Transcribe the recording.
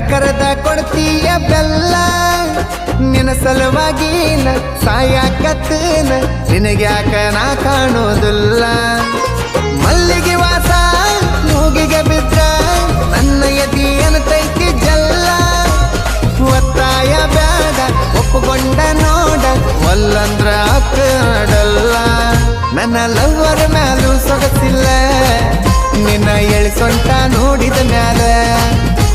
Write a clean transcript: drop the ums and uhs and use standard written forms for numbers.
ಕರೆದ ಕೊಡ್ತೀಯ ಬೆಲ್ಲ ನಿನ್ನ ಸಲುವಾಗಿ ಸಾಯಕತ್ತೇನ ನಿನಗ್ಯಾಕ ನಾ ಕಾಣೋದಿಲ್ಲ ಮಲ್ಲಿಗೆ ವಾಸ ಮೂಗಿಗೆ ಬಿದ್ರ ನನ್ನ ಎದಿ ಏನತೈತಿ ಜಲ್ಲ ಒತ್ತಾಯ ಬೇಡ ಒಪ್ಪುಕೊಂಡ ನೋಡ ಒಲ್ಲಂದ್ರ ಅಕ್ಕಡಲ್ಲ ನನ್ನ ಲವ್ವರ ಮ್ಯಾಲೂ ಸೊಗಸಿಲ್ಲ ನಿನ್ನ ಎಳಿಸೊಂಟ ನೋಡಿದ ಮ್ಯಾಲ